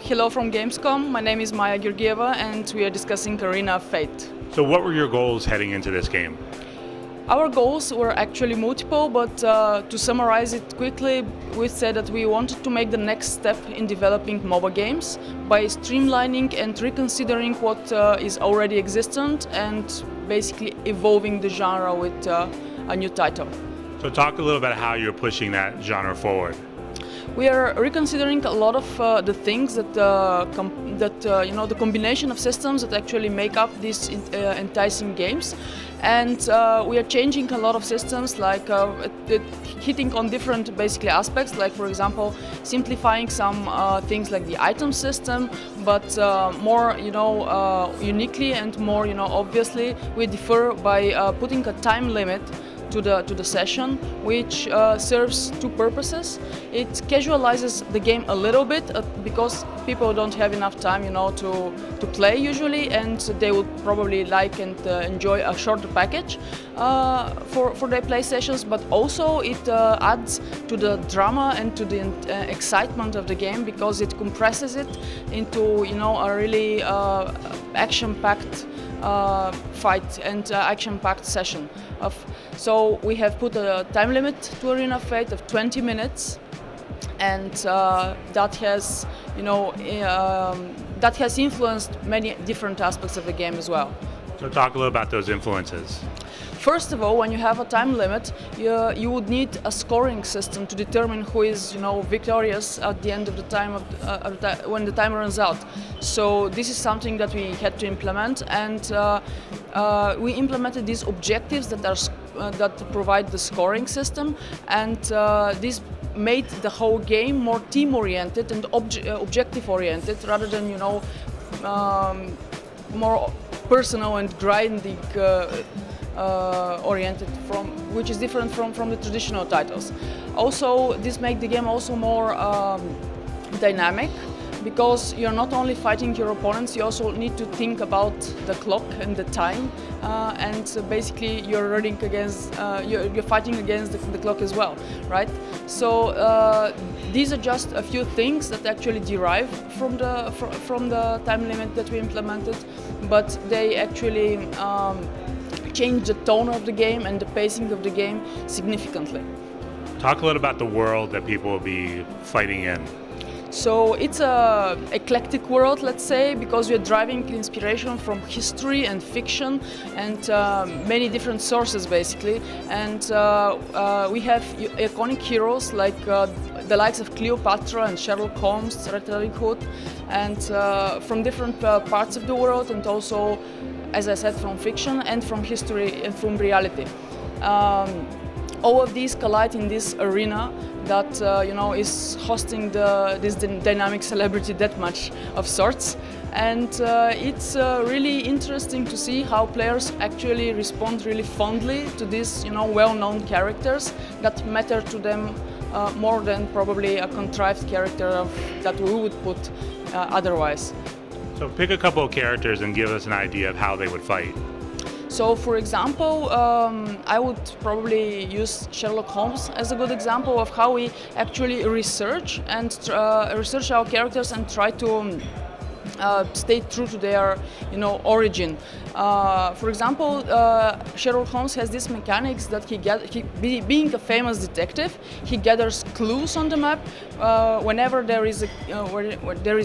Hello from Gamescom, my name is Maya Georgeeva and we are discussing Arena of Fate. So what were your goals heading into this game? Our goals were actually multiple, but to summarize it quickly, we said that we wanted to make the next step in developing MOBA games by streamlining and reconsidering what is already existent and basically evolving the genre with a new title. So talk a little about how you're pushing that genre forward. We are reconsidering a lot of the things that the combination of systems that actually make up these enticing games, and we are changing a lot of systems, like hitting on different basically aspects, like for example simplifying some things like the item system, but more uniquely and more obviously we differ by putting a time limit to the session, which serves two purposes. It casualizes the game a little bit because people don't have enough time, to play usually, and they would probably like and enjoy a shorter package for their play sessions. But also it adds to the drama and to the excitement of the game because it compresses it into a really action-packed fight and action-packed session. So we have put a time limit to Arena of Fate of 20 minutes, and that has, that has influenced many different aspects of the game as well. So talk a little about those influences. First of all, when you have a time limit, you would need a scoring system to determine who is, victorious at the end of the time when the time runs out. So this is something that we had to implement, and we implemented these objectives that provide the scoring system, and this made the whole game more team-oriented and objective-oriented rather than more personal and grinding oriented, which is different from the traditional titles. Also, this makes the game also more dynamic, because you're not only fighting your opponents, you also need to think about the clock and the time, and basically you're running against, you're fighting against the clock as well, right? So these are just a few things that actually derive from the time limit that we implemented, but they actually change the tone of the game and the pacing of the game significantly. Talk a little about the world that people will be fighting in. So it's an eclectic world, let's say, because we are driving inspiration from history and fiction and many different sources, basically. And we have iconic heroes like the likes of Cleopatra and Sherlock Holmes, Red Riding Hood, and from different parts of the world, and also, as I said, from fiction and from history and from reality. All of these collide in this arena that is hosting this dynamic celebrity deathmatch of sorts, and it's really interesting to see how players actually respond really fondly to these well-known characters that matter to them more than probably a contrived character that we would put otherwise. So pick a couple of characters and give us an idea of how they would fight. So, for example, I would probably use Sherlock Holmes as a good example of how we actually research our characters and try to stay true to their origin. For example, Sherlock Holmes has these mechanics that being a famous detective, he gathers clues on the map whenever there is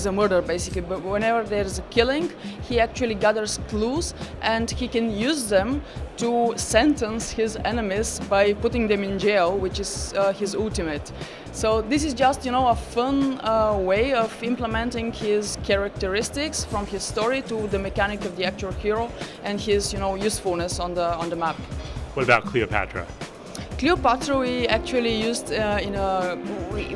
a murder, basically. But whenever there is a killing, he actually gathers clues and he can use them to sentence his enemies by putting them in jail, which is his ultimate. So this is just a fun way of implementing his characteristics from his story to the mechanic of the actual hero and his usefulness on the map. What about Cleopatra? Cleopatra we actually used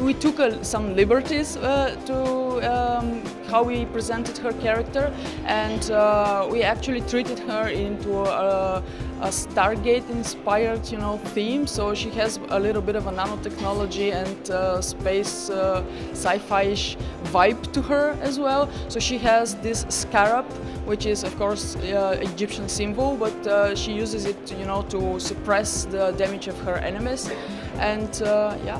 we took some liberties to how we presented her character, and we actually treated her into a Stargate-inspired, theme. So she has a little bit of a nanotechnology and space sci-fi-ish vibe to her as well. So she has this scarab, which is of course Egyptian symbol, but she uses it, to suppress the damage of her enemies. and yeah.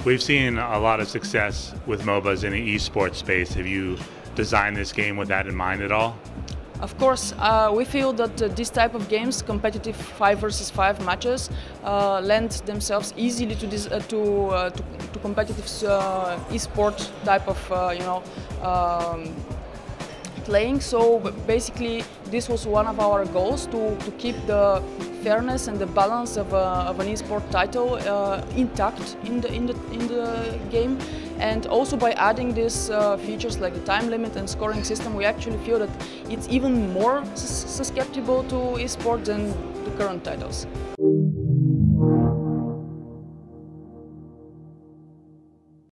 We've seen a lot of success with MOBAs in the esports space. Have you designed this game with that in mind at all? Of course, we feel that this type of games, competitive 5 versus 5 matches, lend themselves easily to this to competitive esport type of playing. So basically, this was one of our goals to keep the fairness and the balance of an esport title intact in the game. And also by adding these features like the time limit and scoring system, we actually feel that it's even more susceptible to esport than the current titles.